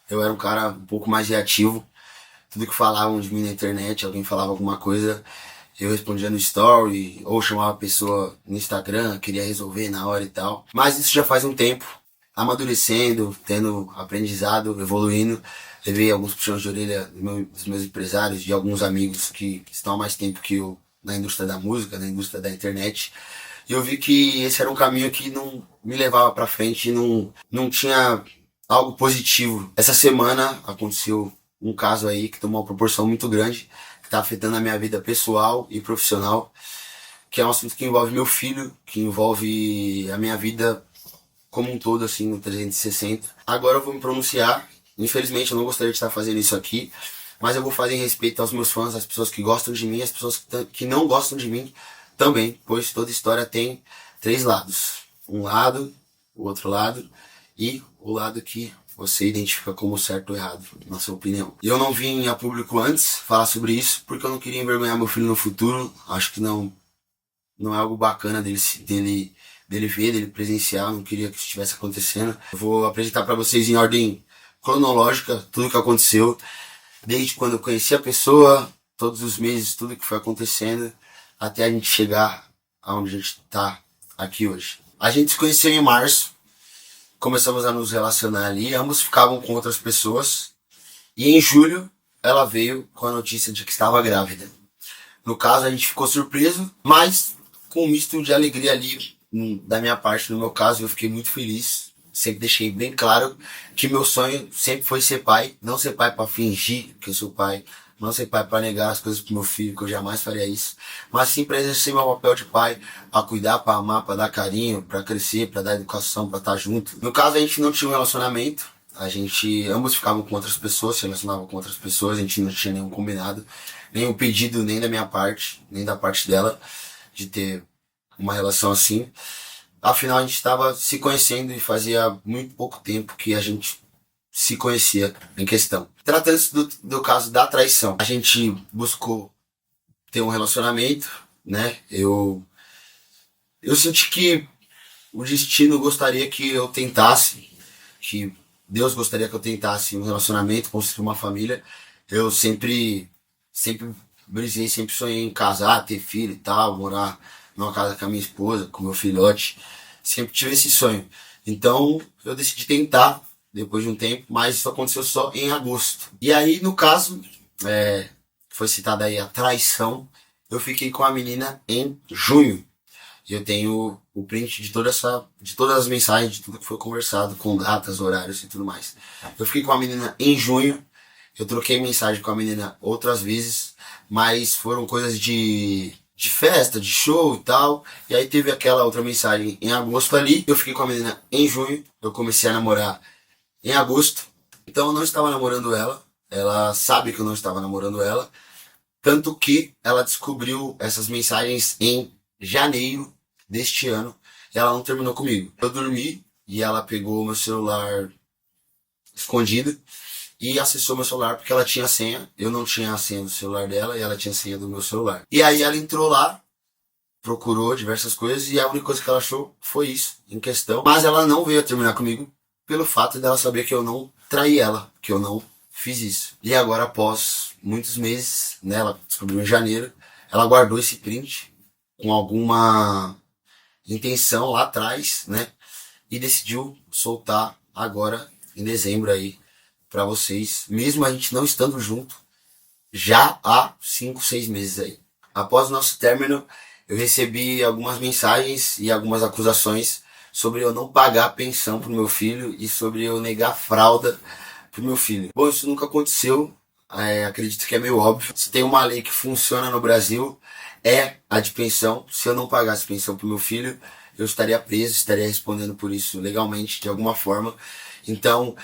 Eu era um cara um pouco mais reativo. Tudo que falavam de mim na internet, alguém falava alguma coisa, eu respondia no story, ou chamava a pessoa no Instagram, queria resolver na hora e tal. Mas isso já faz um tempo, amadurecendo, tendo aprendizado, evoluindo. Levei alguns puxões de orelha dos meus empresários, de alguns amigos que estão há mais tempo que eu na indústria da música, na indústria da internet. E eu vi que esse era um caminho que não me levava pra frente, não tinha algo positivo. Essa semana aconteceu um caso aí que tomou uma proporção muito grande, que está afetando a minha vida pessoal e profissional, que é um assunto que envolve meu filho, que envolve a minha vida como um todo, assim, no 360. Agora eu vou me pronunciar. Infelizmente eu não gostaria de estar fazendo isso aqui, mas eu vou fazer em respeito aos meus fãs, às pessoas que gostam de mim, às pessoas que não gostam de mim também, pois toda história tem três lados. Um lado, o outro lado e o lado que você identifica como certo ou errado, na sua opinião. E eu não vim a público antes falar sobre isso porque eu não queria envergonhar meu filho no futuro. Acho que não é algo bacana dele ver, dele presenciar. Eu não queria que isso estivesse acontecendo. Eu vou apresentar para vocês em ordem cronológica tudo o que aconteceu, desde quando eu conheci a pessoa, todos os meses, tudo que foi acontecendo, até a gente chegar aonde a gente tá aqui hoje. A gente se conheceu em março, começamos a nos relacionar ali, ambos ficavam com outras pessoas, e em julho ela veio com a notícia de que estava grávida. No caso, a gente ficou surpreso, mas com um misto de alegria ali da minha parte. No meu caso, eu fiquei muito feliz. Sempre deixei bem claro que meu sonho sempre foi ser pai. Não ser pai para fingir que eu sou pai. Não ser pai para negar as coisas pro meu filho, que eu jamais faria isso. Mas sim para exercer meu papel de pai, para cuidar, para amar, para dar carinho, para crescer, para dar educação, para estar junto. No caso, a gente não tinha um relacionamento. A gente, ambos ficavam com outras pessoas, se relacionavam com outras pessoas, a gente não tinha nenhum combinado, nenhum pedido, nem da minha parte, nem da parte dela, de ter uma relação assim. Afinal, a gente estava se conhecendo e fazia muito pouco tempo que a gente se conhecia em questão. Tratando-se do caso da traição, a gente buscou ter um relacionamento, né? Eu senti que o destino gostaria que eu tentasse, que Deus gostaria que eu tentasse um relacionamento, construir uma família. Eu sempre brisei, sempre sonhei em casar, ter filho e tal, morar numa casa com a minha esposa, com meu filhote. Sempre tive esse sonho. Então eu decidi tentar, depois de um tempo, mas isso aconteceu só em agosto. E aí, no caso, foi citada aí a traição, eu fiquei com a menina em junho. E eu tenho o print de todas as mensagens, de tudo que foi conversado, com datas, horários e tudo mais. Eu fiquei com a menina em junho, eu troquei mensagem com a menina outras vezes, mas foram coisas de festa, de show e tal. E aí teve aquela outra mensagem em agosto ali, eu fiquei com a menina em junho, eu comecei a namorar em agosto. Então eu não estava namorando ela, ela sabe que eu não estava namorando ela, tanto que ela descobriu essas mensagens em janeiro deste ano e ela não terminou comigo. Eu dormi e ela pegou meu celular escondido e acessou meu celular porque ela tinha a senha. Eu não tinha a senha do celular dela e ela tinha a senha do meu celular. E aí ela entrou lá, procurou diversas coisas e a única coisa que ela achou foi isso em questão. Mas ela não veio a terminar comigo pelo fato dela saber que eu não traí ela, que eu não fiz isso. E agora, após muitos meses, né, ela descobriu em janeiro, ela guardou esse print com alguma intenção lá atrás, né? E decidiu soltar agora em dezembro aí pra vocês, mesmo a gente não estando junto, já há 5, 6 meses aí. Após o nosso término, eu recebi algumas mensagens e algumas acusações sobre eu não pagar a pensão pro meu filho e sobre eu negar fralda pro meu filho. Bom, isso nunca aconteceu, acredito que é meio óbvio. Se tem uma lei que funciona no Brasil, é a de pensão. Se eu não pagasse pensão pro meu filho, eu estaria preso, estaria respondendo por isso legalmente, de alguma forma. Então,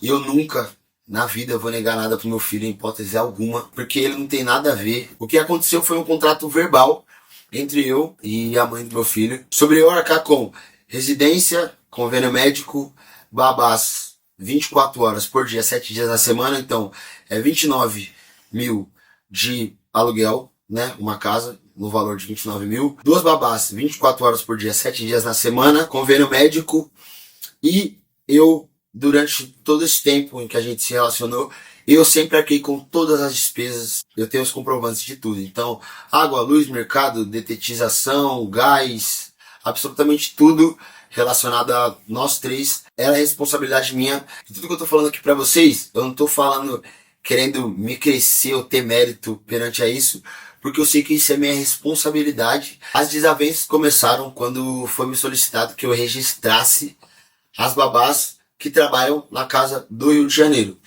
eu nunca na vida vou negar nada pro meu filho, em hipótese alguma, porque ele não tem nada a ver. O que aconteceu foi um contrato verbal entre eu e a mãe do meu filho, sobre eu arcar com residência, convênio médico, babás 24 horas por dia, 7 dias na semana, então é 29 mil de aluguel, né? Uma casa no valor de 29 mil, duas babás 24 horas por dia, 7 dias na semana, convênio médico e eu durante todo esse tempo em que a gente se relacionou, eu sempre arquei com todas as despesas. Eu tenho os comprovantes de tudo. Então, água, luz, mercado, detetização, gás, absolutamente tudo relacionado a nós três era responsabilidade minha. E tudo que eu tô falando aqui pra vocês, eu não tô falando querendo me crescer ou ter mérito perante a isso, porque eu sei que isso é minha responsabilidade. As desavenças começaram quando foi me solicitado que eu registrasse as babás que trabalham na casa do Rio de Janeiro,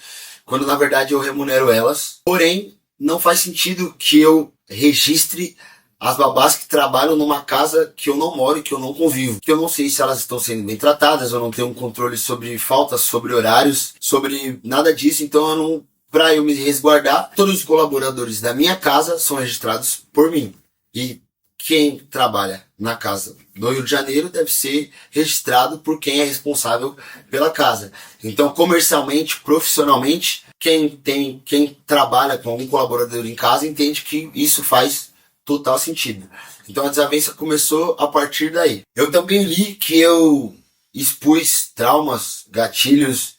quando na verdade eu remunero elas. Porém, não faz sentido que eu registre as babás que trabalham numa casa que eu não moro e que eu não convivo. Que eu não sei se elas estão sendo bem tratadas, eu não tenho um controle sobre faltas, sobre horários, sobre nada disso, então eu não, para eu me resguardar, todos os colaboradores da minha casa são registrados por mim. E quem trabalha na casa do Rio de Janeiro deve ser registrado por quem é responsável pela casa. Então, comercialmente, profissionalmente, quem trabalha com algum colaborador em casa entende que isso faz total sentido. Então a desavença começou a partir daí. Eu também li que eu expus traumas, gatilhos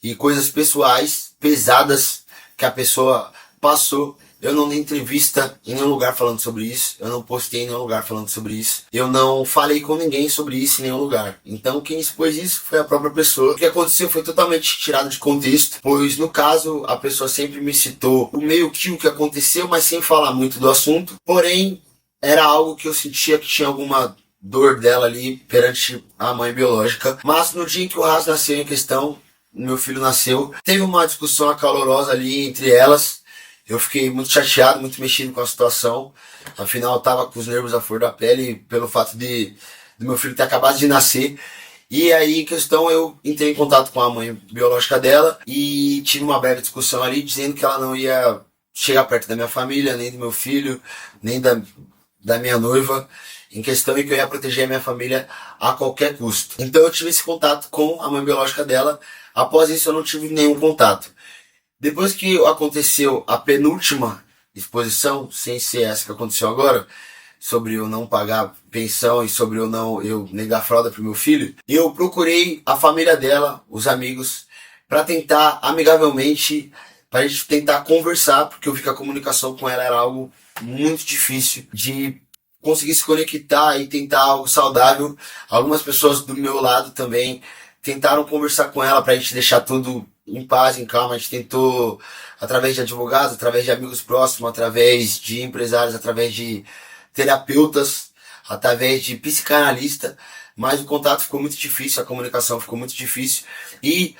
e coisas pessoais pesadas que a pessoa passou. Eu não dei entrevista em nenhum lugar falando sobre isso. Eu não postei em nenhum lugar falando sobre isso. Eu não falei com ninguém sobre isso em nenhum lugar. Então quem expôs isso foi a própria pessoa. O que aconteceu foi totalmente tirado de contexto, pois no caso a pessoa sempre me citou o meio que o que aconteceu, mas sem falar muito do assunto. Porém, era algo que eu sentia que tinha alguma dor dela ali perante a mãe biológica. Mas no dia em que o Ras nasceu em questão, meu filho nasceu, teve uma discussão acalorosa ali entre elas. Eu fiquei muito chateado, muito mexido com a situação. Afinal, eu tava com os nervos à flor da pele pelo fato do meu filho ter acabado de nascer. E aí, em questão, eu entrei em contato com a mãe biológica dela e tive uma breve discussão ali, dizendo que ela não ia chegar perto da minha família, nem do meu filho, nem da minha noiva, em questão, e que eu ia proteger a minha família a qualquer custo. Então eu tive esse contato com a mãe biológica dela. Após isso, eu não tive nenhum contato. Depois que aconteceu a penúltima exposição, sem ser essa que aconteceu agora, sobre eu não pagar pensão e sobre eu negar fralda pro meu filho, eu procurei a família dela, os amigos, para tentar amigavelmente, para a gente tentar conversar, porque eu vi que a comunicação com ela era algo muito difícil de conseguir se conectar e tentar algo saudável. Algumas pessoas do meu lado também tentaram conversar com ela para a gente deixar tudo em paz, em calma. A gente tentou através de advogados, através de amigos próximos, através de empresários, através de terapeutas, através de psicanalista, mas o contato ficou muito difícil, a comunicação ficou muito difícil e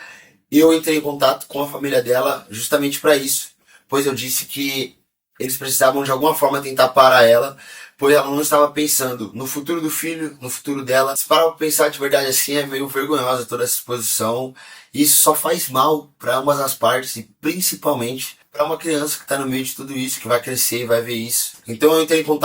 eu entrei em contato com a família dela justamente para isso, pois eu disse que eles precisavam de alguma forma tentar parar ela, pois ela não estava pensando no futuro do filho, no futuro dela. Se parar pra pensar de verdade assim, é meio vergonhosa toda essa exposição. E isso só faz mal para ambas as partes e principalmente para uma criança que está no meio de tudo isso, que vai crescer e vai ver isso. Então eu entrei em contato